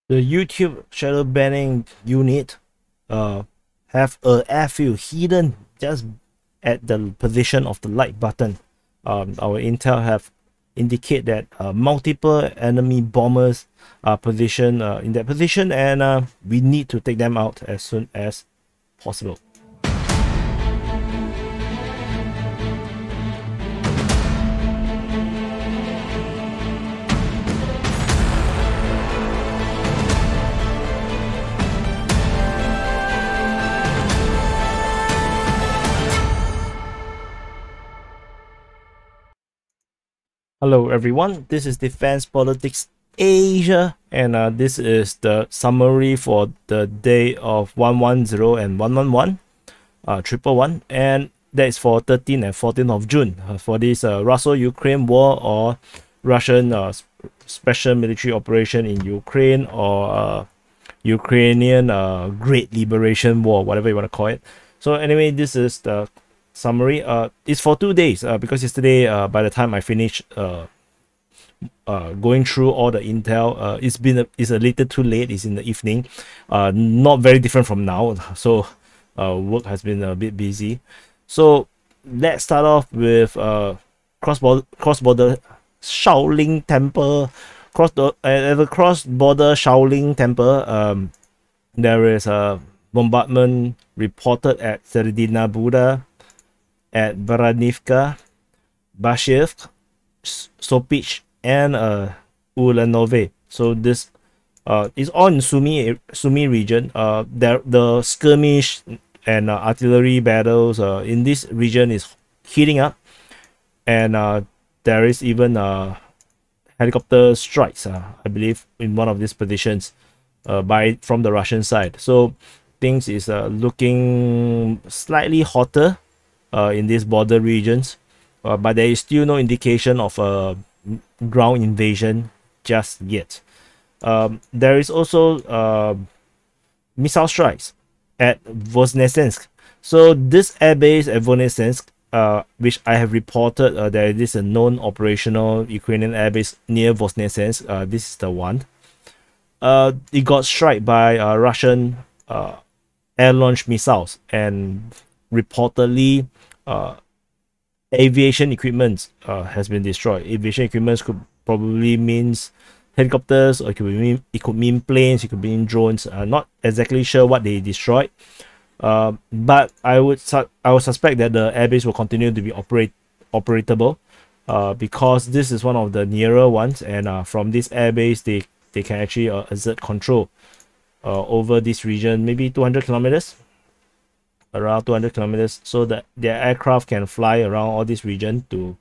The YouTube shadow banning unit have a airfield hidden just at the position of the like button. Our intel have indicate that multiple enemy bombers are positioned in that position, and we need to take them out as soon as possible. Hello everyone, this is Defense Politics Asia, and this is the summary for the day of 110 and 111, 111, and that is for 13 and 14 of June for this Russo-Ukraine war, or Russian special military operation in Ukraine, or Ukrainian Great Liberation War, whatever you want to call it. So anyway, this is the summary. It's for 2 days because yesterday by the time I finished going through all the intel, it's a little too late. It's in the evening, not very different from now, so work has been a bit busy. So let's start off with cross-border Shaolin Temple. At the cross-border Shaolin Temple, there is a bombardment reported at Severodonetsk, at Baranivka, Bashivsk, Sopich, and Ulanove. So this is all in Sumy region. The skirmish and artillery battles in this region is heating up, and there is even helicopter strikes, I believe, in one of these positions from the Russian side. So things is looking slightly hotter in these border regions, but there is still no indication of a ground invasion just yet. There is also missile strikes at Voznesensk. So this airbase at Voznesensk, which I have reported, there is a known operational Ukrainian airbase near Voznesensk. This is the one. It got struck by Russian air-launched missiles, and reportedly aviation equipment has been destroyed. Aviation equipment could probably means helicopters, or it could mean planes, it could mean drones. Not exactly sure what they destroyed, but I would suspect that the airbase will continue to be operatable, because this is one of the nearer ones, and from this airbase they can actually exert control over this region, maybe 200 kilometers, around 200 kilometers, so that their aircraft can fly around all this region to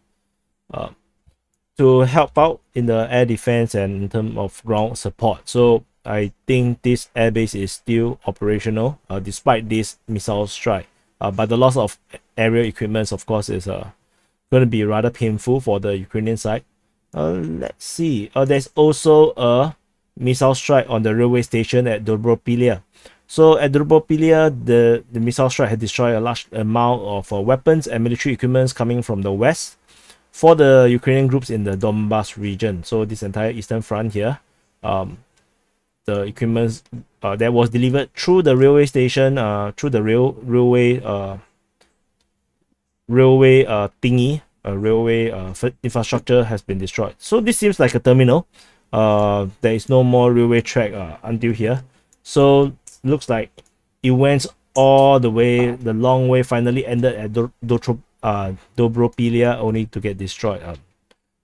help out in the air defense and in terms of ground support. So I think this airbase is still operational despite this missile strike, but the loss of aerial equipment, of course, is going to be rather painful for the Ukrainian side. Let's see, there's also a missile strike on the railway station at Dobropilya. So at Dobropilya, the missile strike had destroyed a large amount of weapons and military equipment coming from the west for the Ukrainian groups in the Donbas region. So this entire eastern front here, the equipment that was delivered through the railway station, through the railway thingy, railway infrastructure has been destroyed. So this seems like a terminal. There is no more railway track until here. So looks like it went all the way, the long way, finally ended at Dobropilya, only to get destroyed.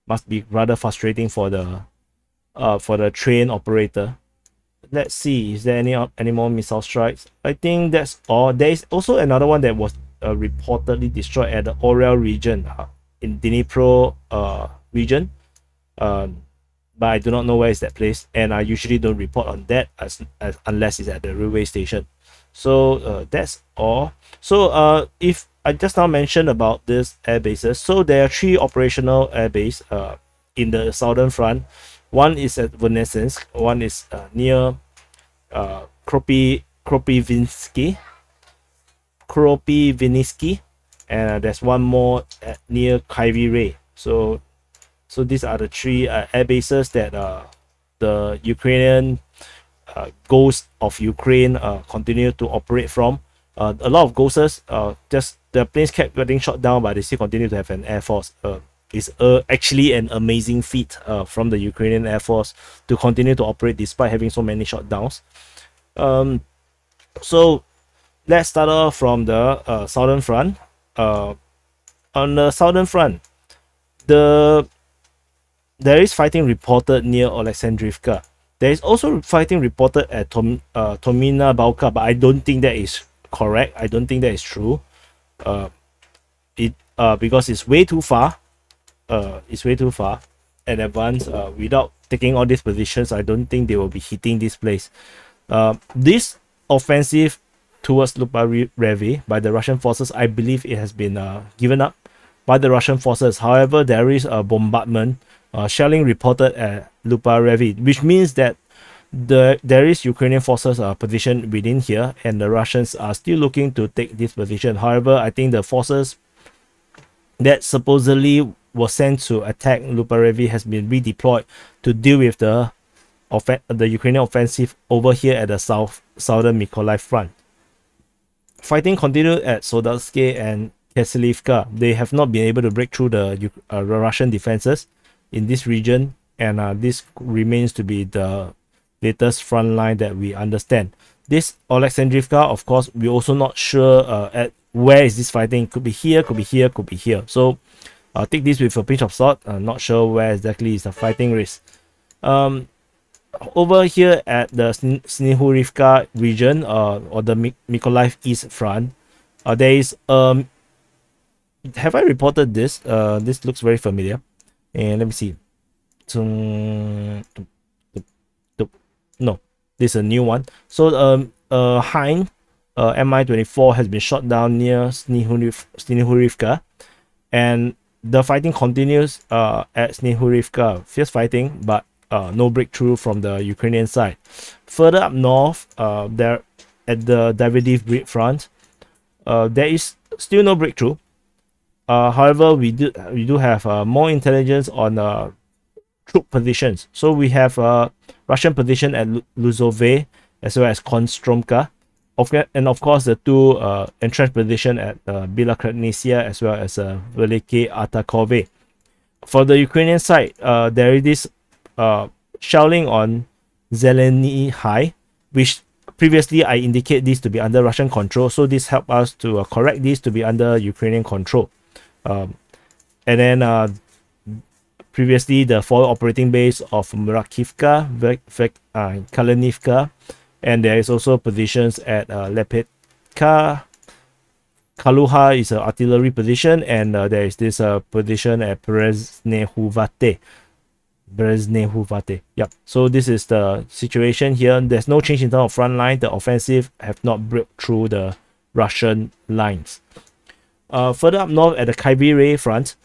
Must be rather frustrating for the train operator. Let's see, is there any more missile strikes? I think that's all. There is also another one that was reportedly destroyed at the Orel region, in Dnipro region, but I do not know where is that place, and I usually don't report on that unless it's at the railway station. So that's all. So if I just now mentioned about this air bases, so there are 3 operational air bases in the southern front. One is at Voznesensk, one is near Kropyvnytsky, and there's one more near Kryvyi Rih. So these are the 3 air bases that the Ukrainian ghosts of Ukraine continue to operate from. A lot of ghosts, just the planes kept getting shot down, but they still continue to have an air force. It's actually an amazing feat from the Ukrainian Air Force to continue to operate despite having so many shutdowns. So let's start off from the southern front. On the southern front, there is fighting reported near Alexandrivka. There is also fighting reported at Tomina Balka, but I don't think that is correct. I don't think that is true. Because it's way too far. It's way too far in advance. Without taking all these positions, I don't think they will be hitting this place. This offensive towards Luparevi by the Russian forces, I believe it has been given up by the Russian forces. However, there is a bombardment, shelling reported at Luparevi, which means that there is Ukrainian forces positioned within here, and the Russians are still looking to take this position. However, I think the forces that supposedly was sent to attack Luparevi has been redeployed to deal with the Ukrainian offensive over here at the southern Mykolaiv front. Fighting continued at Sodatske and Keselivka. They have not been able to break through the Russian defenses in this region, and this remains to be the latest front line that we understand. This Alexandrivka, of course, we're also not sure at where is this fighting. Could be here, could be here, could be here. So take this with a pinch of salt. I'm not sure where exactly is the fighting risk. Over here at the Snihurivka region, or the Mykolaiv East front, there is have I reported this? This looks very familiar. And let me see. No, this is a new one. So Hein Mi-24 has been shot down near Snihurivka, and the fighting continues at Snihurivka. Fierce fighting, but no breakthrough from the Ukrainian side. Further up north, there at the Davydiv front, there is still no breakthrough. However, we do have more intelligence on troop positions. So we have Russian position at Luzove as well as Konstromka, and of course the two entrenched position at Balakliya as well as Velike Atakove. For the Ukrainian side, there is this shelling on Zeleny High, which previously I indicate this to be under Russian control. So this helped us to correct this to be under Ukrainian control. And then previously the forward operating base of Murakivka, Kalinivka, and there is also positions at Lepetka. Kaluha is an artillery position, and there is this position at Brezhnehuvate. Yep. So this is the situation here. There's no change in terms of front line. The offensive have not broke through the Russian lines. Further up north at the Khyber front,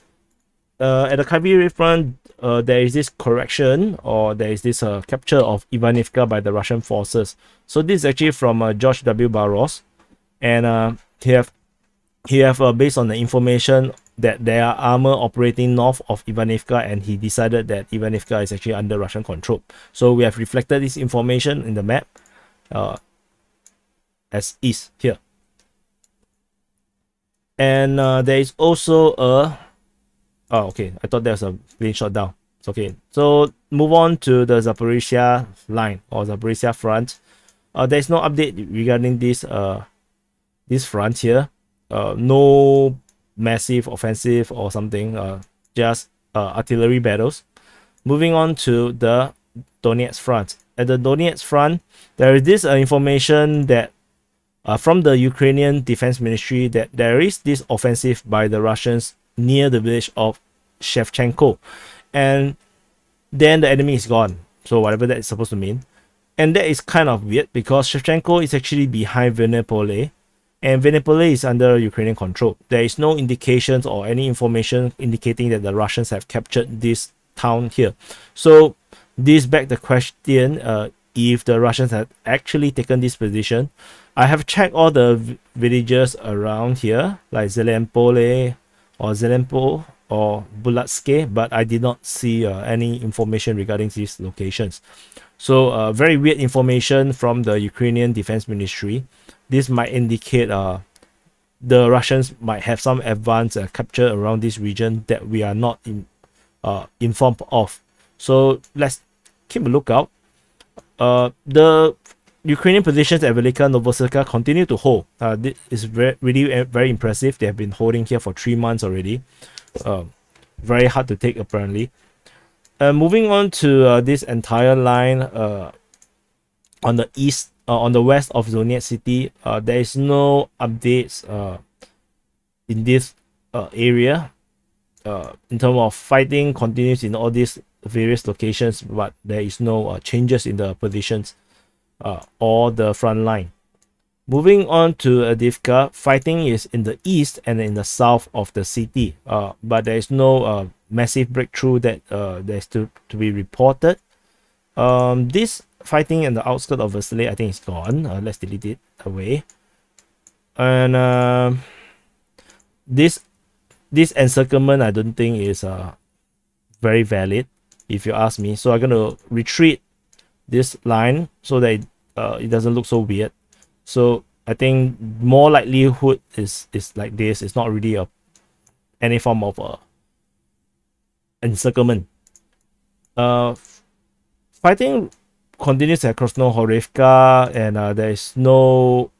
there is this correction, or there is this capture of Ivanivka by the Russian forces. So this is actually from George W. Barros, and he have based on the information that there are armor operating north of Ivanivka, and he decided that Ivanivka is actually under Russian control. So we have reflected this information in the map as is here. And there is also a okay, I thought there was a plane shot down. It's okay. So move on to the Zaporizhzhia Line or Zaporizhzhia Front. There is no update regarding this front here. No massive offensive or something. Just artillery battles. Moving on to the Donetsk Front. At the Donetsk Front, there is this information that from the Ukrainian Defense Ministry that there is this offensive by the Russians near the village of Shevchenko, and then the enemy is gone. So whatever that is supposed to mean. And that is kind of weird because Shevchenko is actually behind Venepole, and Venepole is under Ukrainian control. There is no indications or any information indicating that the Russians have captured this town here. So this begs the question, if the Russians have actually taken this position. I have checked all the villages around here, like Zelempole or Zelempo or Bulatske, but I did not see any information regarding these locations. So very weird information from the Ukrainian Defense Ministry. This might indicate the Russians might have some advanced capture around this region that we are not informed of. So let's keep a lookout. The Ukrainian positions at Velika Novosibirsk continue to hold. This is really very impressive. They have been holding here for 3 months already. Very hard to take apparently. Moving on to this entire line on the east, on the west of Donetsk city, there is no updates in this area. In terms of fighting continues in all these various locations, but there is no changes in the positions or the front line. Moving on to Avdiivka, fighting is in the east and in the south of the city, but there is no massive breakthrough that there's to be reported. This fighting in the outskirts of Vasily, I think it's gone. Let's delete it away. And this encirclement, I don't think is very valid, if you ask me. So I'm gonna retreat this line so that it doesn't look so weird. So I think more likelihood is like this. It's not really any form of encirclement. Fighting continues at Krasnohorivka, and there is no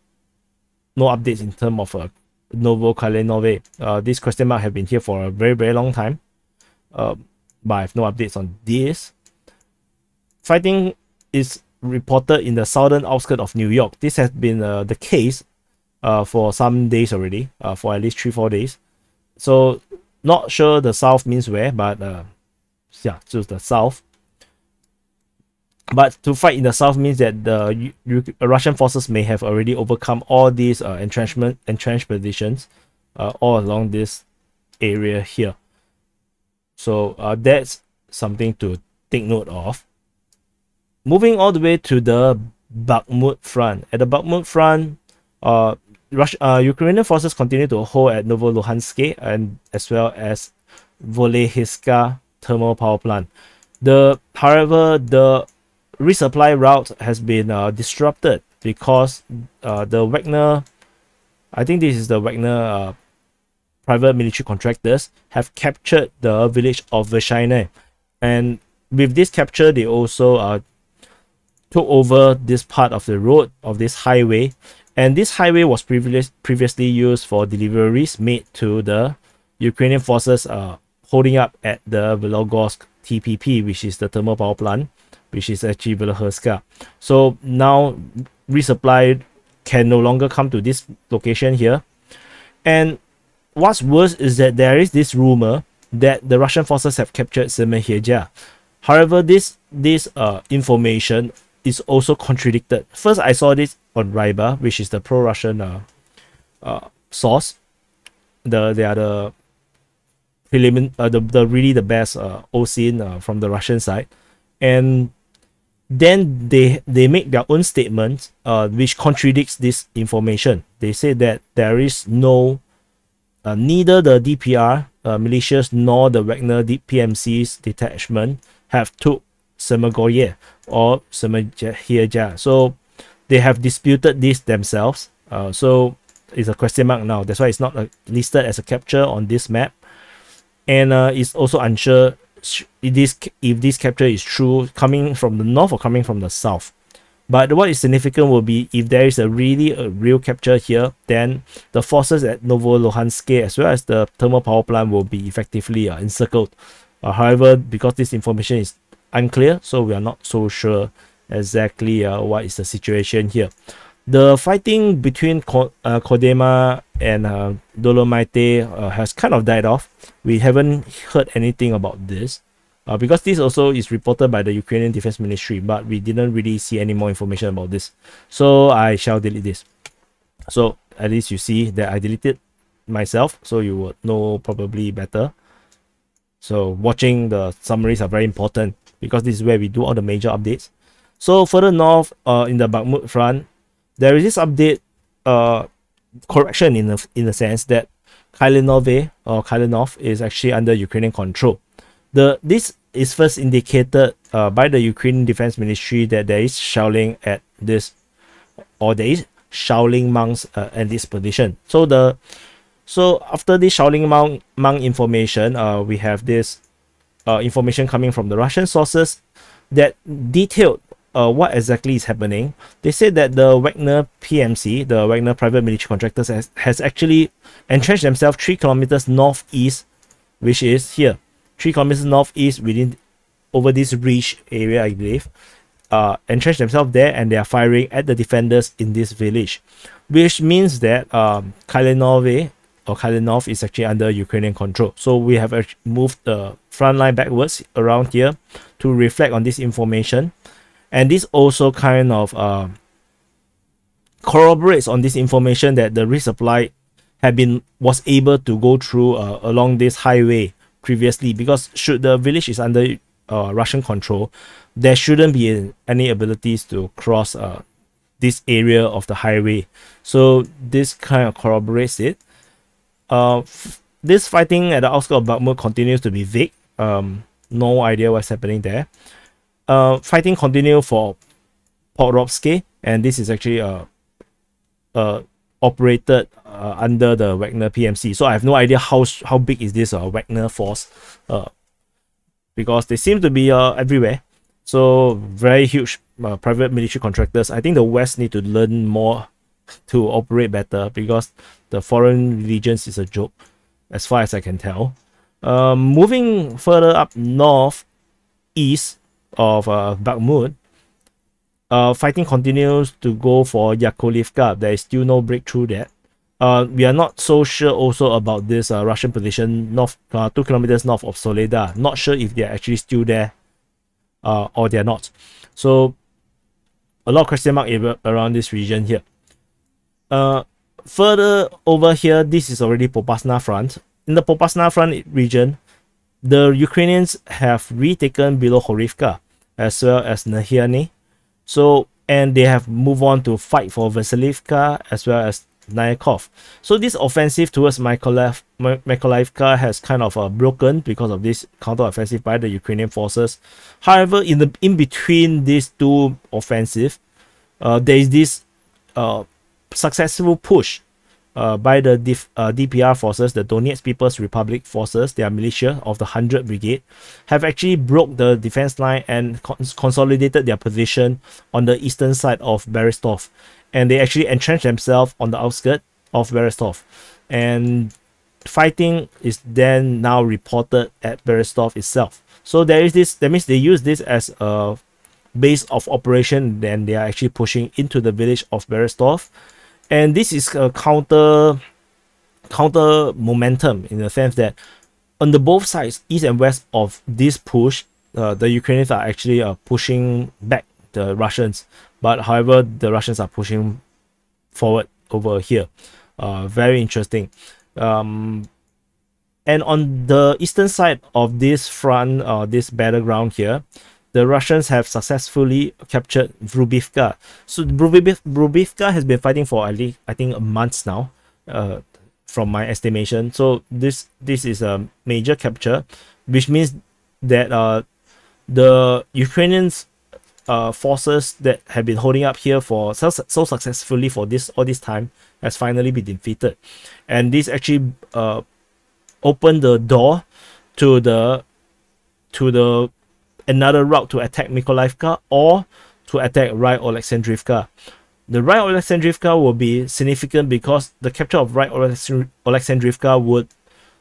updates in terms of Novokalinove. This question mark have been here for a very long time, but I have no updates on this. Fighting is reported in the southern outskirts of New York. This has been the case for some days already, for at least 3-4 days. So not sure the south means where, but yeah, just the south. But to fight in the south means that the Russian forces may have already overcome all these entrenched positions all along this area here. So that's something to take note of. Moving all the way to the Bakhmut Front. At the Bakhmut Front, Ukrainian forces continue to hold at Novoluhansk and as well as Volhyska thermal power plant. However, the resupply route has been disrupted because the Wagner, I think this is the Wagner private military contractors, have captured the village of Vershine, and with this capture they also took over this part of the road of this highway, and this highway was previously used for deliveries made to the Ukrainian forces holding up at the Vologorsk TPP, which is the thermal power plant, which is actually Volhyska. So now resupply can no longer come to this location here. And what's worse is that there is this rumor that the Russian forces have captured Severodonetsk. However, this information is also contradicted. First, I saw this on Ryba, which is the pro-Russian source. They are the really the best OSIN from the Russian side, and then they make their own statement which contradicts this information. They say that there is no neither the DPR militias nor the Wagner PMC's detachment have took Semegoye or Semerodonetsk. So they have disputed this themselves. So it's a question mark now. That's why it's not listed as a capture on this map. And it's also unsure if this capture is true, coming from the north or coming from the south. But what is significant will be if there is a real capture here, then the forces at Novoluhansk as well as the thermal power plant will be effectively encircled. However, because this information is unclear, so we are not so sure exactly what is the situation here. The fighting between Kodema and Dolomite has kind of died off. We haven't heard anything about this because this also is reported by the Ukrainian Defense Ministry, but we didn't really see any more information about this. So I shall delete this. So at least you see that I deleted myself, so you would know probably better. So watching the summaries are very important because this is where we do all the major updates. So further north in the Bakhmut Front, there is this update correction in the sense that Kalinov is actually under Ukrainian control. This is first indicated by the Ukrainian Defense Ministry that there is shelling at this, or there is Shaoling Mounts at this position. So after this Shaoling Mount information, we have this information coming from the Russian sources that detailed what exactly is happening. They said that the Wagner PMC, the Wagner Private Military Contractors, has actually entrenched themselves 3 kilometers northeast, which is here, 3 kilometers northeast within over this ridge area, I believe. Entrenched themselves there, and they are firing at the defenders in this village, which means that Kalinov is actually under Ukrainian control. So we have moved the front line backwards around here to reflect on this information, and this also kind of corroborates on this information that the resupply was able to go through along this highway previously, because should the village is under Russian control, there shouldn't be any abilities to cross this area of the highway. So this kind of corroborates it. This fighting at the outskirts of Bakhmut continues to be vague. No idea what's happening there. Fighting continue for Pokrovsky, and this is actually operated under the Wagner PMC. So I have no idea how big is this Wagner force, because they seem to be everywhere. So very huge private military contractors. I think the West need to learn more to operate better, because the foreign regions is a joke as far as I can tell. Moving further up north east of Bakhmut, fighting continues to go for Yakovlivka. There is still no breakthrough there. We are not so sure also about this Russian position north, 2 kilometers north of Soledar. Not sure if they are actually still there or they are not. So a lot of question mark around this region here. Further over here, this is already Popasna Front. In the Popasna Front region, the Ukrainians have retaken Bilohorivka as well as Nahiane. So, and they have moved on to fight for Vasilivka as well as Nayakov. So this offensive towards Mykolaiivka has kind of broken because of this counter-offensive by the Ukrainian forces. However, in between these two offensive, there is this successful push by the DPR forces, the Donetsk People's Republic forces, their militia of the 100th Brigade, have actually broke the defense line and consolidated their position on the eastern side of Berestov. And they actually entrenched themselves on the outskirts of Berestov. And fighting is then now reported at Berestov itself. So there is this, that means they use this as a base of operation, then they are actually pushing into the village of Berestov. And this is a counter momentum, in the sense that on the both sides, east and west of this push, the Ukrainians are actually pushing back the Russians. But however, the Russians are pushing forward over here. Very interesting. And on the eastern side of this front, this battleground here, the Russians have successfully captured Vrubivka. So Vrubivka has been fighting for at least, I think, months now, from my estimation. So this is a major capture, which means that the Ukrainians forces that have been holding up here for so successfully for all this time has finally been defeated, and this actually opened the door to the another route to attack Mykolaiivka or to attack Right Oleksandrivka. The Right Oleksandrivka will be significant because the capture of Right Oleksandrivka would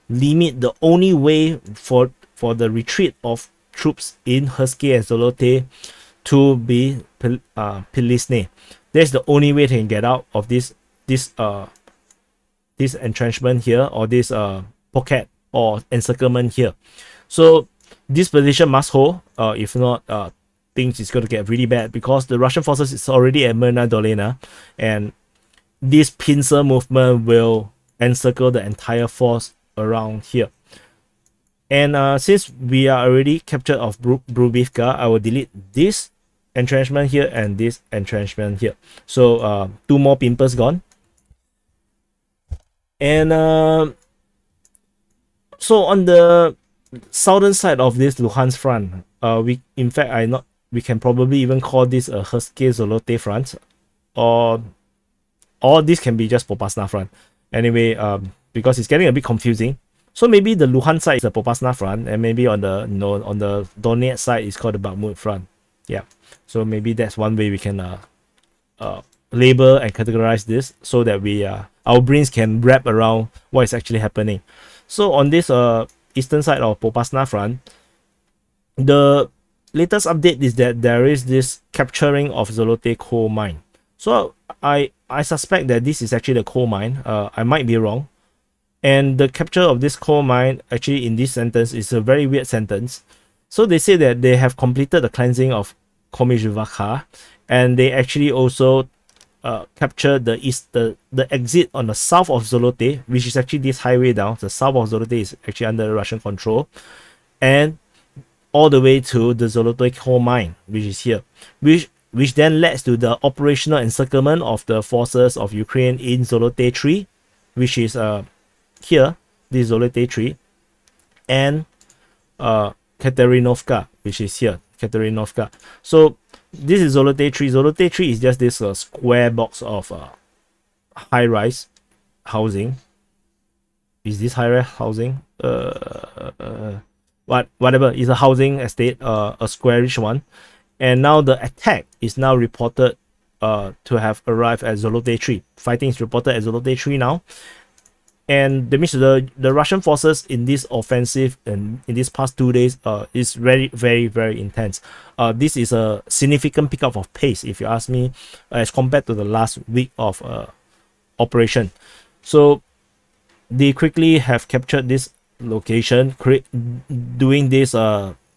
limit the only way for the retreat of troops in Kharkiv and Zolote to be Pilisne. That's the only way they can get out of this entrenchment here, or this pocket or encirclement here. So this position must hold. If not, things is going to get really bad, because the Russian forces is already at Myrna Dolina, and this pincer movement will encircle the entire force around here. And since we are already captured of Vrubivka, I will delete this entrenchment here and this entrenchment here. So 2 more pimpers gone. And So on the southern side of this Luhansk front, we can probably even call this a Kharkiv-Zolote Front, or this can be just Popasna Front. Anyway, because it's getting a bit confusing. So maybe the Luhansk side is the Popasna Front, and maybe on the on the Donetsk side is called the Bakhmut Front. Yeah. So maybe that's one way we can label and categorize this, so that our brains can wrap around what is actually happening. So on this eastern side of Popasna Front, the latest update is that there is this capturing of Zolote coal mine. So I suspect that this is actually the coal mine. I might be wrong. And the capture of this coal mine, actually in this sentence, is a very weird sentence. So they say that they have completed the cleansing of Komizhvaka, and they actually also captured the exit on the south of Zolote, which is actually this highway down. The south of Zolote is actually under Russian control, and all the way to the Zolote coal mine, which is here, which then leads to the operational encirclement of the forces of Ukraine in Zolote 3, which is here, this Zolote 3, and Katerinovka, which is here, Katerinovka. So this is Zolote 3. Zolote 3 is just this square box of high-rise housing. Is this high-rise housing? Whatever, it's a housing estate, a squarish one. And now the attack is now reported to have arrived at Zolote 3. Fighting is reported at Zolote 3 now. And that means the Russian forces in this offensive and in these past 2 days is very, very, very intense. This is a significant pickup of pace, if you ask me, as compared to the last week of operation. So they quickly have captured this location, doing this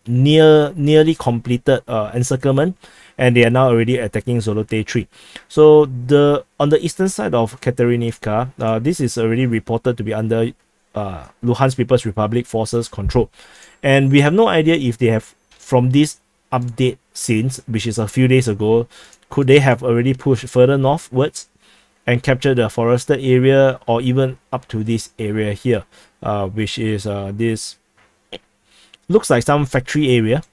nearly completed encirclement, and they are now already attacking Zolote 3. So on the eastern side of Katerinivka, this is already reported to be under Luhansk People's Republic forces control, and we have no idea if they have, from this update since, which is a few days ago, could they have already pushed further northwards and captured the forested area, or even up to this area here, which is this looks like some factory area.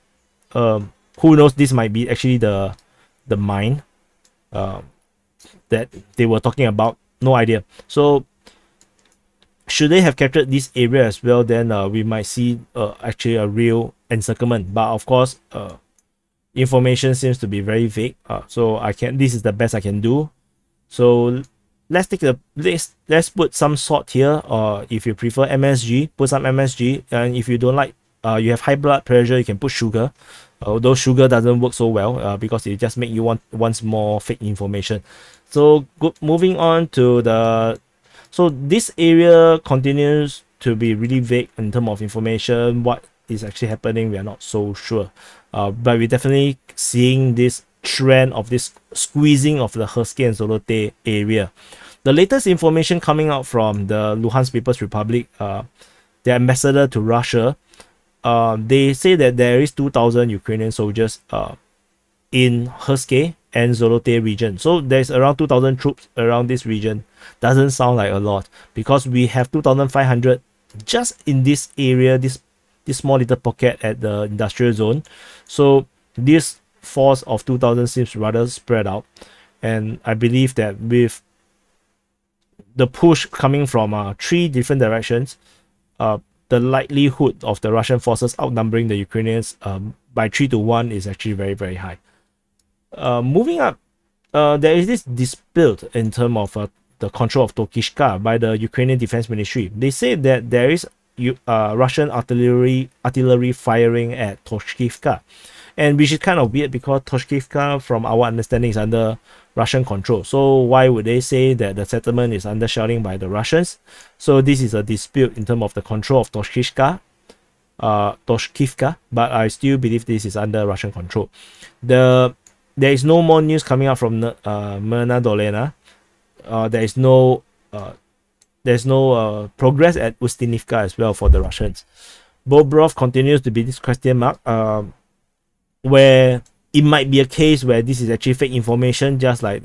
Who knows, this might be actually the mine that they were talking about. No idea. So should they have captured this area as well, then we might see actually a real encirclement. But of course, information seems to be very vague. So this is the best I can do. So let's let's put some salt here, or if you prefer MSG, put some MSG. And if you don't like, you have high blood pressure, you can put sugar. Although sugar doesn't work so well because it just make you want more fake information. So moving on to so this area continues to be really vague in terms of information. What is actually happening, we are not so sure. But we're definitely seeing this trend of this squeezing of the Kharkiv and Zolote area. The latest information coming out from the Luhansk People's Republic, the ambassador to Russia, they say that there is 2,000 Ukrainian soldiers in Kharkiv and Zolote region. So there's around 2,000 troops around this region. Doesn't sound like a lot, because we have 2,500 just in this area, this small little pocket at the industrial zone. So this force of 2,000 seems rather spread out, and I believe that with the push coming from 3 different directions, the likelihood of the Russian forces outnumbering the Ukrainians by 3 to 1 is actually very, very high. Moving up, there is this dispute in terms of the control of Tokishka by the Ukrainian Defense Ministry. They say that there is Russian artillery firing at Toshkivka, and which is kind of weird because Toshkivka, from our understanding, is under Russian control. So why would they say that the settlement is under shelling by the Russians? So this is a dispute in terms of the control of Toshkivka, but I still believe this is under Russian control. There is no more news coming out from Myrna Dolena. There's no progress at Ustinivka as well for the Russians. Bobrov continues to be this question mark, where it might be a case where this is actually fake information, just like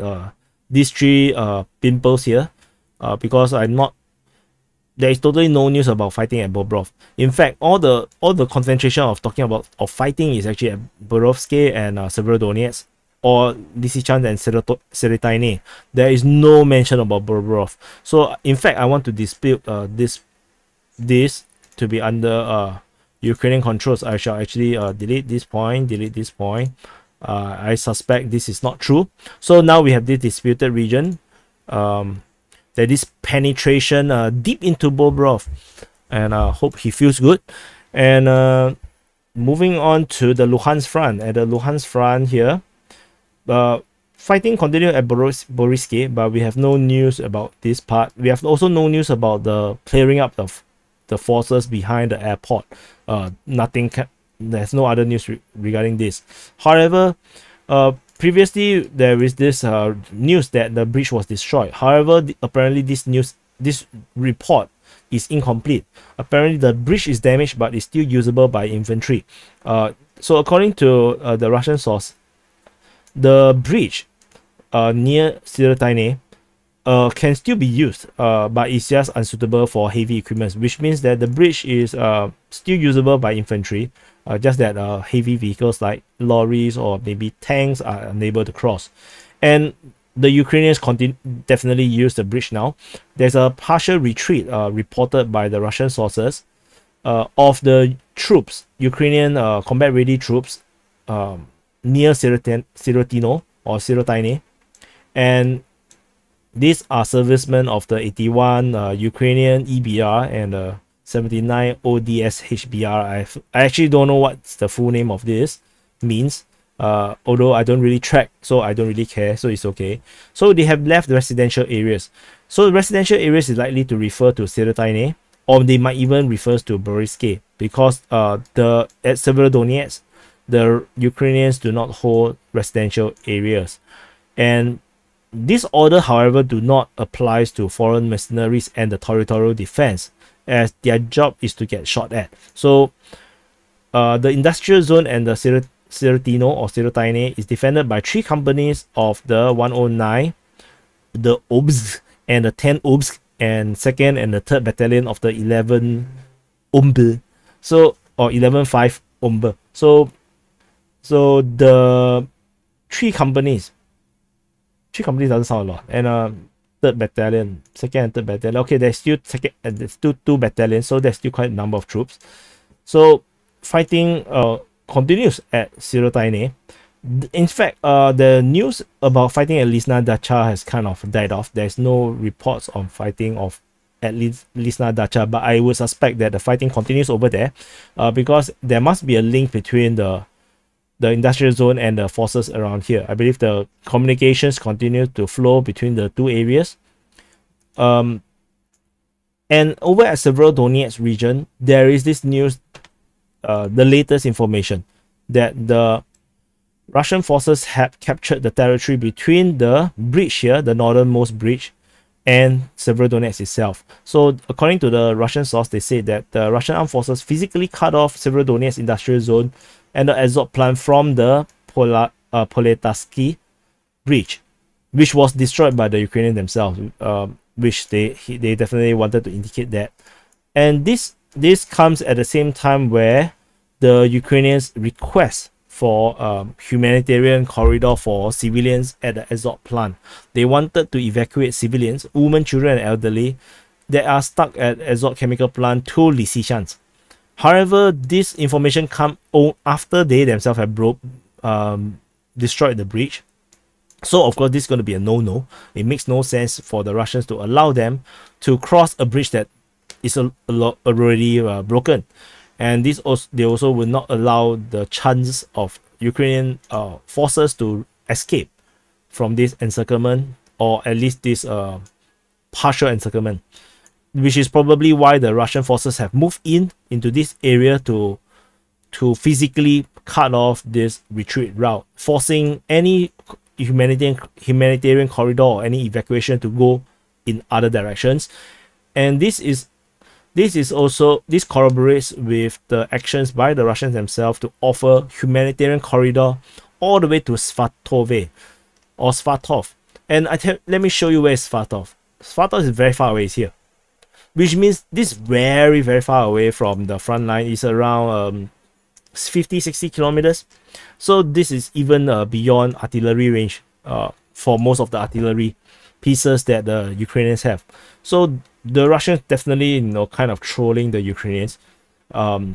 these 3 pimples here, because I'm not there is totally no news about fighting at Bobrov. In fact, all the concentration of talking about fighting is actually at Borovsky and Severodonetsk, or Lysychansk and Serotyne. There is no mention about Bobrov. So in fact, I want to dispute this to be under Ukrainian controls. I shall actually delete this point. I suspect this is not true. So now we have this disputed region. There is penetration deep into Bobrov, and I hope he feels good. And moving on to the Luhansk Front. At the Luhansk Front here, fighting continued at Borisky, but we have no news about this part. We have also no news about the clearing up of the forces behind the airport. There's no other news regarding this. However, previously there is this news that the bridge was destroyed. However, apparently this report is incomplete. Apparently the bridge is damaged but is still usable by infantry. So according to the Russian source, the bridge near Serotyne can still be used, but it's just unsuitable for heavy equipment, which means that the bridge is still usable by infantry, just that heavy vehicles like lorries or maybe tanks are unable to cross. And the Ukrainians definitely use the bridge now. There's a partial retreat reported by the Russian sources of the troops, Ukrainian combat-ready troops near Sirotino or Serotyne, and these are servicemen of the 81 Ukrainian EBR and 79 ODS HBR. I actually don't know what's the full name of this means, although I don't really track, so I don't really care, so it's okay. So they have left the residential areas. So the residential areas is likely to refer to Serotyne, or they might even refer to Borisky, because at Severodonetsk, the Ukrainians do not hold residential areas. And this order, however, do not apply to foreign mercenaries and the territorial defense, as their job is to get shot at. So the industrial zone and the Sirotino or Serotyne is defended by 3 companies of the 109, the OBS and the 10 OBS, and 2nd and the 3rd Battalion of the 11 OMB. So, or 11-5 OMB. So the 3 companies doesn't sound a lot. And 3rd Battalion, 2nd and 3rd Battalion. Okay, there's still two battalions, so there's still quite a number of troops. So fighting continues at Serotyne. In fact, the news about fighting at Lisna Dacha has kind of died off. There's no reports on fighting at Lisna Dacha, but I would suspect that the fighting continues over there, because there must be a link between the industrial zone and the forces around here. I believe the communications continue to flow between the 2 areas. And over at Severodonetsk region, there is this news, the latest information, that the Russian forces have captured the territory between the bridge here, the northernmost bridge, and Severodonetsk itself. So according to the Russian source, they say that the Russian armed forces physically cut off Severodonetsk industrial zone and the Azot plant from the Poletatsky bridge, which was destroyed by the Ukrainians themselves, which they definitely wanted to indicate that. And this comes at the same time where the Ukrainians request for humanitarian corridor for civilians at the Azot plant. They wanted to evacuate civilians, women, children, and elderly that are stuck at Azot chemical plant to Lysychansk. However, this information come after they themselves have destroyed the bridge. So of course this is going to be a no-no. It makes no sense for the Russians to allow them to cross a bridge that is already broken. And they also will not allow the chance of Ukrainian forces to escape from this encirclement, or at least this partial encirclement, which is probably why the Russian forces have moved into this area to physically cut off this retreat route, forcing any humanitarian corridor or any evacuation to go in other directions. And this corroborates with the actions by the Russians themselves to offer humanitarian corridor all the way to Svatove or Svatov. And let me show you where is Svatov. Svatov is very far away. It's here. which means this very, very far away from the front line. Is around 50-60 kilometers. So this is even beyond artillery range for most of the artillery pieces that the Ukrainians have. So the Russians definitely, you know, kind of trolling the Ukrainians,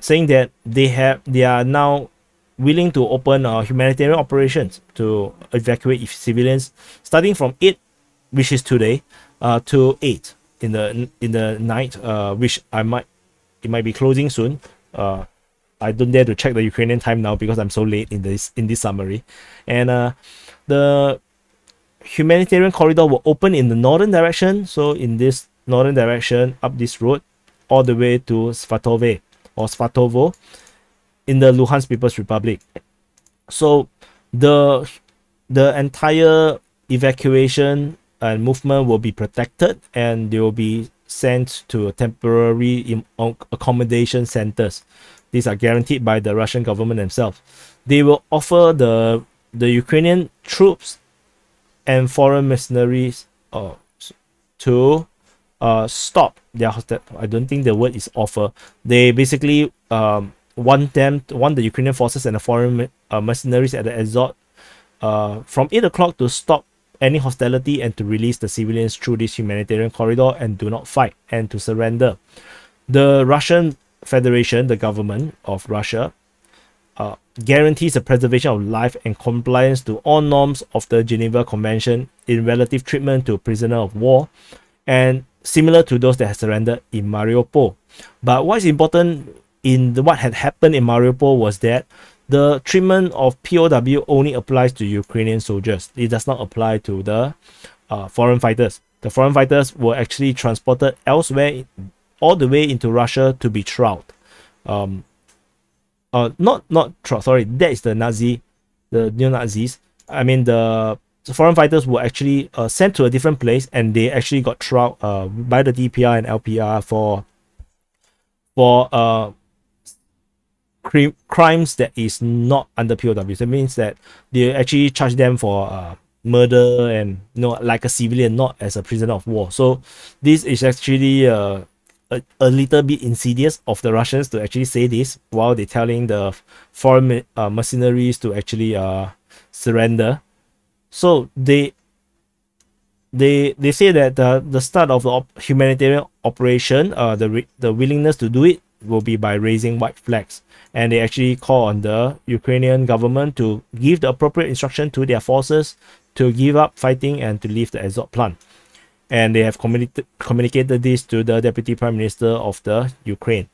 saying that they are now willing to open humanitarian operations to evacuate civilians, starting from 8, which is today, to 8 in the night, which it might be closing soon. I don't dare to check the Ukrainian time now because I'm so late in this summary. And the humanitarian corridor will open in the northern direction. So in this northern direction, up this road, all the way to Svatovo in the Luhansk People's Republic. So the entire evacuation and movement will be protected, and they will be sent to temporary accommodation centers. These are guaranteed by the Russian government themselves. They will offer the Ukrainian troops and foreign mercenaries to stop their I don't think the word is offer. They basically want the Ukrainian forces and the foreign mercenaries at the Azov from 8 o'clock to stop any hostility and to release the civilians through this humanitarian corridor and do not fight and to surrender. The Russian Federation, the government of Russia, guarantees the preservation of life and compliance to all norms of the Geneva Convention in relative treatment to prisoner of war, and similar to those that have surrendered in Mariupol. But what is important in what had happened in Mariupol was that the treatment of POW only applies to Ukrainian soldiers. It does not apply to the foreign fighters. The foreign fighters were actually transported elsewhere, all the way into Russia to be trialed. Sorry, that is the neo-Nazis. I mean, the foreign fighters were actually sent to a different place, and they actually got trialed by the DPR and LPR for crimes that is not under POWs. It means that they actually charge them for murder and, you know, like a civilian, not as a prisoner of war. So this is actually a little bit insidious of the Russians to actually say this while they're telling the foreign mercenaries to actually surrender. So they say that the start of the humanitarian operation, the willingness to do it will be by raising white flags, and they actually call on the Ukrainian government to give the appropriate instruction to their forces to give up fighting and to leave the Azov plant. And they have communicated this to the Deputy Prime Minister of the Ukraine.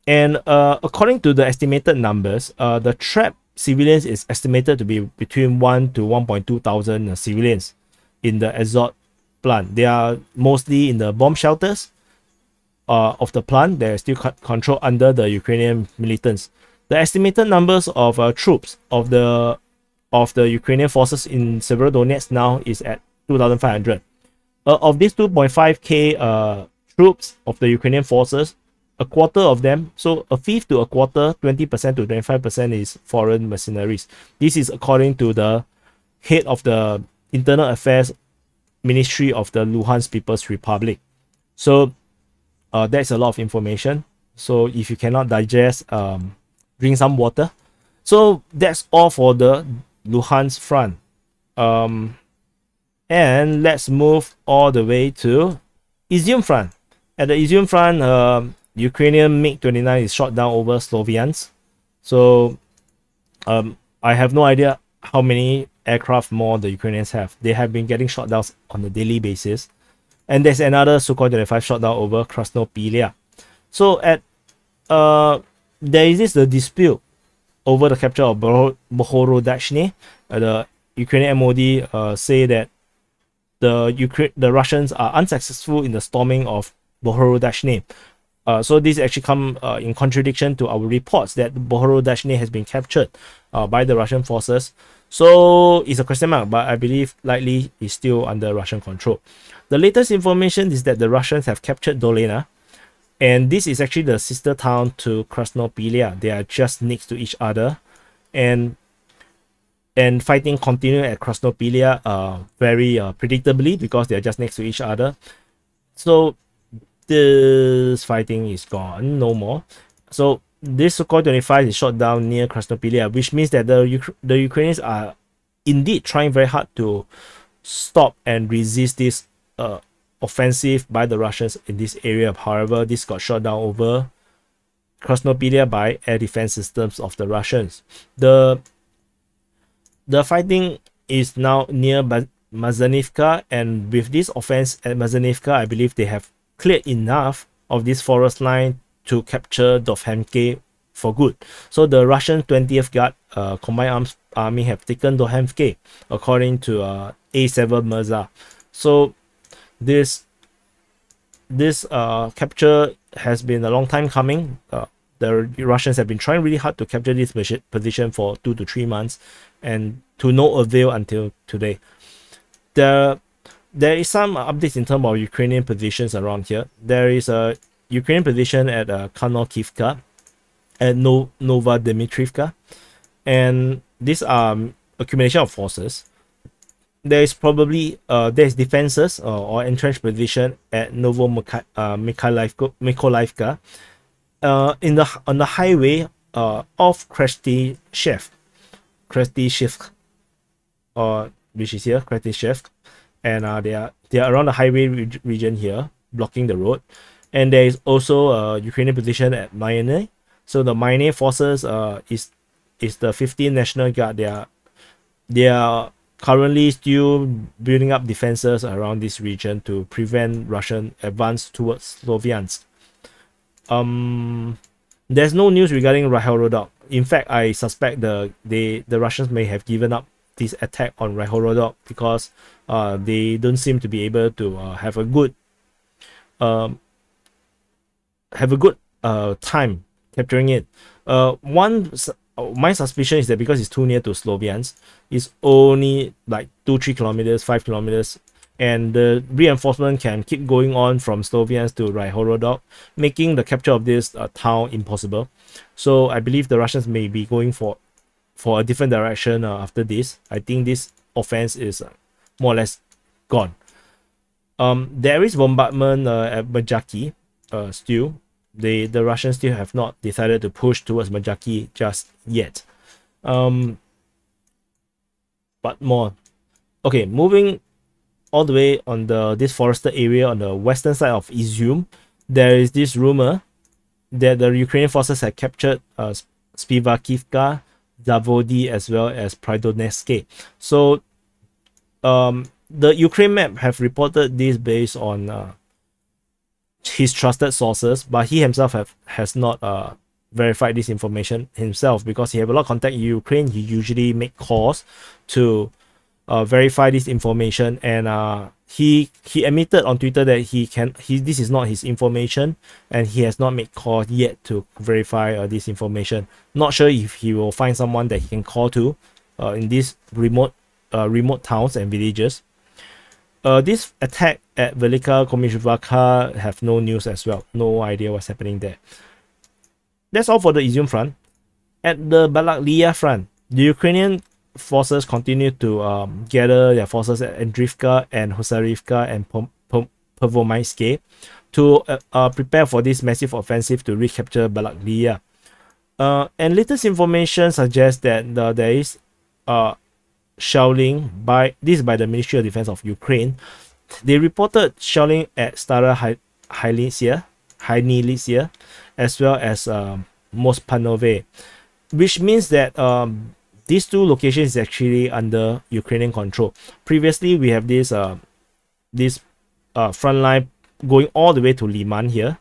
And according to the estimated numbers, the trapped civilians is estimated to be between 1 to 1.2 thousand civilians in the Azov plant. They are mostly in the bomb shelters of the plant. They are still controlled under the Ukrainian militants. The estimated numbers of troops of the Ukrainian forces in Severodonetsk now is at 2,500. Of these 2.5k troops of the Ukrainian forces, a quarter of them, so a fifth to a quarter, 20% to 25% is foreign mercenaries. This is according to the head of the Internal Affairs Ministry of the Luhansk People's Republic. So that's a lot of information. So if you cannot digest, drink some water. So that's all for the Luhansk Front. And let's move all the way to Izyum Front. At the Izyum Front, Ukrainian MiG-29 is shot down over Sloviansk. So I have no idea how many aircraft more the Ukrainians have. They have been getting shot down on a daily basis. And there's another Sukhoi 25 shot down over Krasnopilia. So at there is the dispute over the capture of Bohorodachny. The Ukrainian MOD say that the Russians are unsuccessful in the storming of Bohorodachny. So this actually come in contradiction to our reports that Bohorodachny has been captured by the Russian forces. So it's a question mark, but I believe likely is still under Russian control. The latest information is that the Russians have captured Dolina, and this is actually the sister town to Krasnopilia. They are just next to each other, and fighting continue at Krasnopilia very predictably because they are just next to each other. So this fighting is gone, no more. So this Sukhoi 25 is shot down near Krasnopilya, which means that the Ukrainians are indeed trying very hard to stop and resist this offensive by the Russians in this area. However, this got shot down over Krasnopilya by air defense systems of the Russians. The fighting is now near Mazanivka, and with this offense at Mazanivka, I believe they have cleared enough of this forest line to capture Dovhemke for good. So the Russian 20th Guard Combined Arms Army have taken Dovhemke, according to A. Severodonetsk. So this capture has been a long time coming. The Russians have been trying really hard to capture this position for 2 to 3 months, and to no avail until today. There is some updates in terms of Ukrainian positions around here. There is a Ukrainian position at Kharkivka, at Nova Dmitrivka, and these are accumulation of forces. There is probably there is defenses or entrenched position at Novo Mykolaiivka, on the highway of Krestyshev, which is here, Krestyshev, and they are around the highway region here, blocking the road. And there is also a Ukrainian position at Mayane. So the Mayane forces is the 15th National Guard. They are currently still building up defenses around this region to prevent Russian advance towards Sloviansk. There's no news regarding Ryhorodok. In fact, I suspect the Russians may have given up this attack on Ryhorodok because they don't seem to be able to have a good time capturing it. My suspicion is that because it's too near to Sloviansk, it's only like 2-3 kilometers, 5 kilometers, and the reinforcement can keep going on from Sloviansk to Ryhorodok, making the capture of this town impossible. So I believe the Russians may be going for a different direction after this. I think this offense is more or less gone. There is bombardment at Majaki still. The Russians still have not decided to push towards Majaki just yet. But more. Okay, moving all the way on this forested area on the western side of Izyum, there is this rumor that the Ukrainian forces had captured Spivakivka, Zavodi, as well as Prydonetsk. So the Ukraine map have reported this based on his trusted sources, but he himself has not verified this information himself, because he have a lot of contact in Ukraine. He usually make calls to verify this information, and he admitted on Twitter that this is not his information, and he has not made calls yet to verify this information. Not sure if he will find someone that he can call to in these remote towns and villages. This attack at Velika Komishvaka have no news as well. No idea what's happening there. That's all for the Izyum Front. At the Balakliya Front, the Ukrainian forces continue to gather their forces at Andrivka and Husarivka and Pervomaiske to prepare for this massive offensive to recapture Balakliya. And latest information suggests that there is shelling by the Ministry of Defense of Ukraine. They reported shelling at Stara Hynilisia as well as Mospanove, which means that these two locations is actually under Ukrainian control. Previously, we have this front line going all the way to Liman here.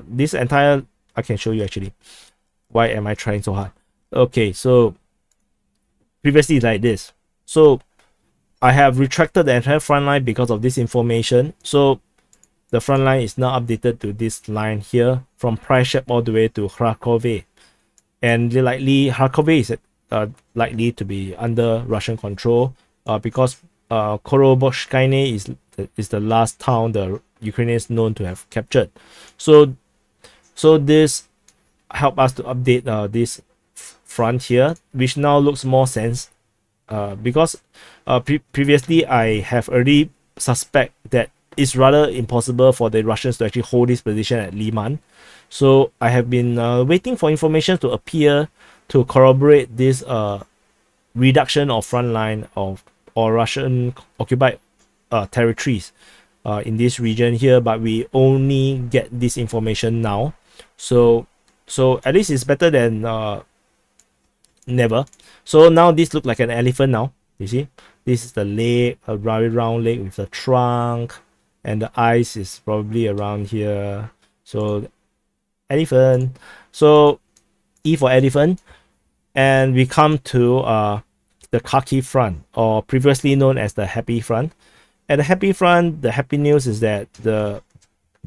This entire, I can show you actually. Why am I trying so hard? Okay, so previously like this. So I have retracted the entire front line because of this information. So the front line is now updated to this line here from Pryshep all the way to Kharkov. And Kharkov is likely to be under Russian control because Koroboshkaine is the last town the Ukrainians known to have captured. So this help us to update this front here, which now looks more sense because previously I have already suspect that it's rather impossible for the Russians to actually hold this position at Liman. So I have been waiting for information to appear to corroborate this reduction of front line of or Russian occupied territories in this region here, but we only get this information now. So at least it's better than never. So now this looks like an elephant now. You see, this is the leg, a very round leg with the trunk, and the eyes is probably around here. So elephant. So E for elephant. And we come to the Kharkiv Front, or previously known as the Happy Front. At the Happy Front, the happy news is that the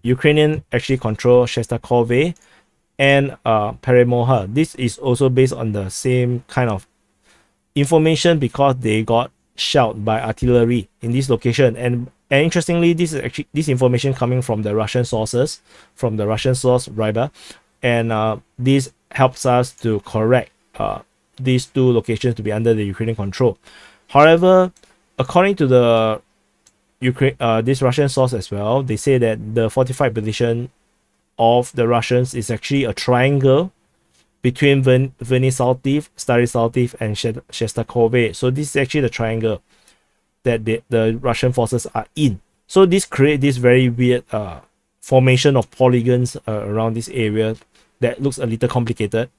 Ukrainian actually control Shestakove and Peremoha. This is also based on the same kind of information because they got shelled by artillery in this location. And interestingly, this is actually this information coming from the Russian sources, from the Russian source Riber, and this helps us to correct these two locations to be under the Ukrainian control. However, according to the this Russian source as well, they say that the fortified position of the Russians is actually a triangle between Verny-Saltiv, Stary-Saltiv, and Shestakove. So this is actually the triangle that the Russian forces are in. So this creates this very weird formation of polygons around this area that looks a little complicated.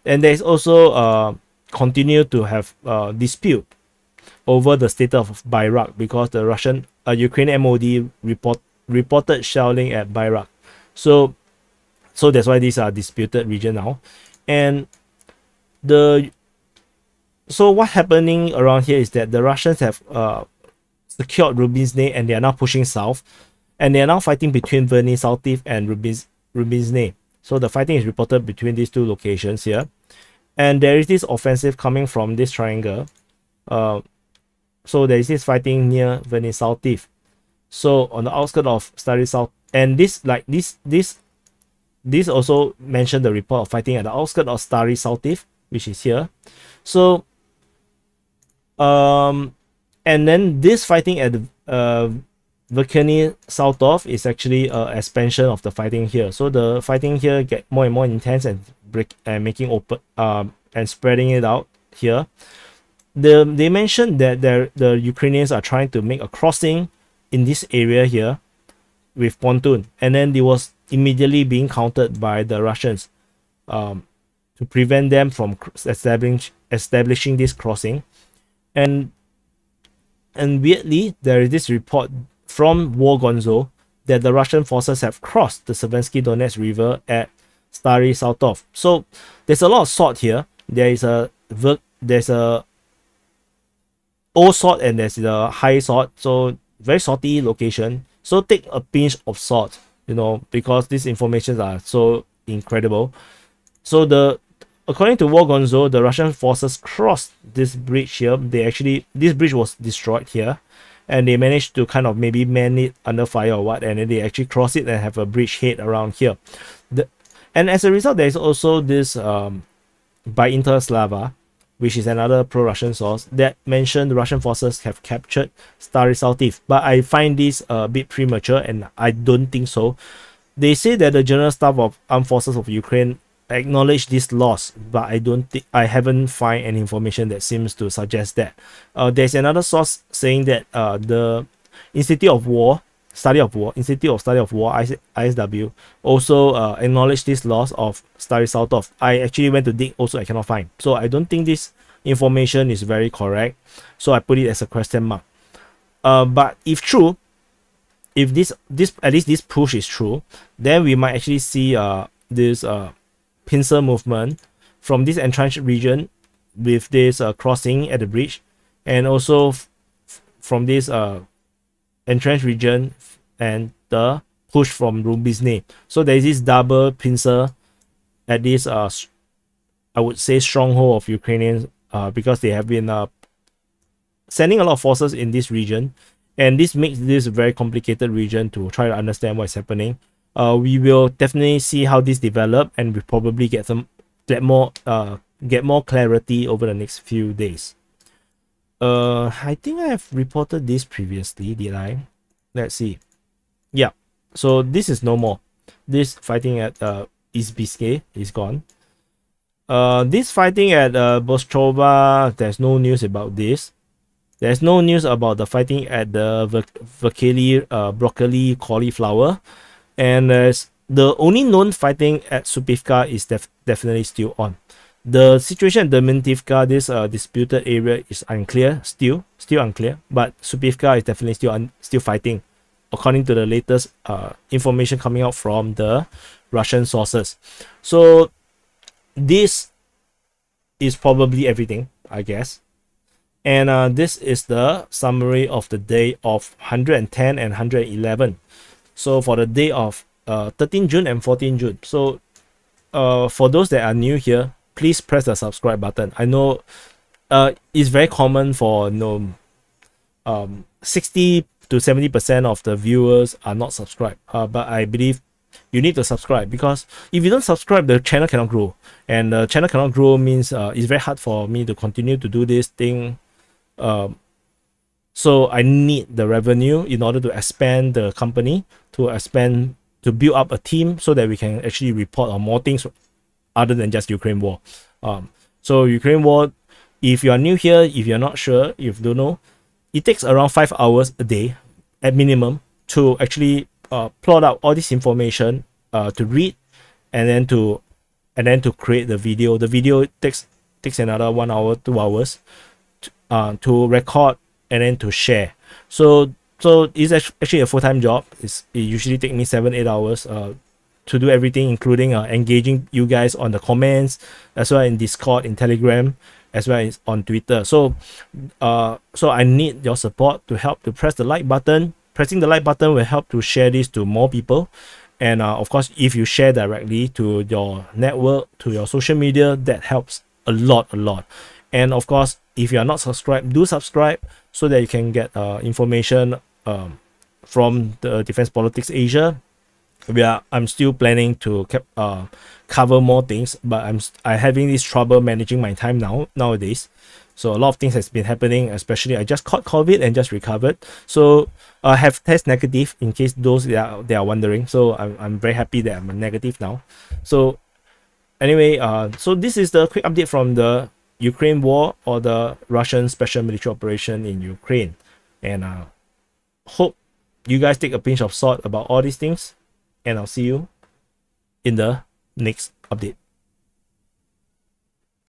And there is also continue to have dispute over the status of Bayrak because the Ukrainian MOD reported shelling at Bayrak. So that's why these are disputed region now. And so what happening around here is that the Russians have secured Rubizny and they are now pushing south, and they are now fighting between Verny-Saltiv and Rubizny. So the fighting is reported between these two locations here, and there is this offensive coming from this triangle. So there is this fighting near Verny-Saltiv. So on the outskirts of Stary-Saltiv, and this also mentioned the report of fighting at the outskirts of Stary-Saltiv, which is here. So and then this fighting at Verkhny-Saltov is actually an expansion of the fighting here. So the fighting here get more and more intense and making open and spreading it out here. They mentioned that the Ukrainians are trying to make a crossing in this area here with pontoon, and then it was immediately being countered by the Russians to prevent them from establishing this crossing. And weirdly, there is this report from Wargonzo that the Russian forces have crossed the Severodonetsk River at Stary-Saltov. So there's a lot of salt here. There's a low salt and there's the high salt. So very salty location. So take a pinch of salt, you know, because these informations are so incredible. So according to Wargonzo, the Russian forces crossed this bridge here. This bridge was destroyed here, and they managed to kind of maybe man it under fire or what, and then they actually cross it and have a bridgehead around here. And as a result, there is also this by Interslava, which is another pro-Russian source, that mentioned the Russian forces have captured Stary-Saltiv. But I find this a bit premature, and I don't think so. They say that the General Staff of Armed Forces of Ukraine acknowledge this loss, but I haven't find any information that seems to suggest that. There's another source saying that the Institute of Study of War, ISW, also acknowledged this loss of Stary-Saltov. I actually went to dig, also I cannot find. So I don't think this information is very correct. So I put it as a question mark. But if true, if this at least this push is true, then we might actually see this pincer movement from this entrenched region with this crossing at the bridge, and also from this entrenched region and the push from Rubizny. So there is this double pincer at this I would say stronghold of Ukrainians, because they have been sending a lot of forces in this region, and this makes this a very complicated region to try to understand what's happening. We will definitely see how this develop, and we probably get more clarity over the next few days. I think I have reported this previously, did I? Let's see. Yeah, so this is no more. This fighting at Izbiske is gone. This fighting at Bostrova, there's no news about this. There's no news about the fighting at the broccoli cauliflower. And the only known fighting at Supivka is definitely still on. The situation at Dementivka, this disputed area, is unclear, still unclear. But Supivka is definitely still fighting, according to the latest information coming out from the Russian sources. So this is probably everything, I guess. And this is the summary of the day of 110 and 111. So for the day of 13 June and 14 June. So for those that are new here, please press the subscribe button. I know it's very common for 60 to 70% of the viewers are not subscribed. But I believe you need to subscribe, because if you don't subscribe, the channel cannot grow. And the channel cannot grow means it's very hard for me to continue to do this thing. So I need the revenue in order to expand the company, to build up a team so that we can actually report on more things other than just Ukraine war. So Ukraine war, if you are new here, if you're not sure, if you don't know, it takes around 5 hours a day at minimum to actually plot out all this information, to read, and then to create the video. The video takes another 1 hour, 2 hours to record and then to share. So it's actually a full-time job. It usually takes me 7-8 hours to do everything, including engaging you guys on the comments, as well in Discord, in Telegram, as well as on Twitter. So I need your support to help to press the like button. Pressing the like button will help to share this to more people. And of course, if you share directly to your network, to your social media, that helps a lot. And of course, if you are not subscribed, do subscribe so that you can get information from the Defense Politics Asia. I'm still planning to cover more things, but I'm having this trouble managing my time nowadays. So a lot of things has been happening, especially I just caught COVID and just recovered. So I have test negative, in case those they are wondering. So I'm very happy that I'm negative now. So anyway, so this is the quick update from the Ukraine war, or the Russian special military operation in Ukraine. And hope you guys take a pinch of salt about all these things. And I'll see you in the next update.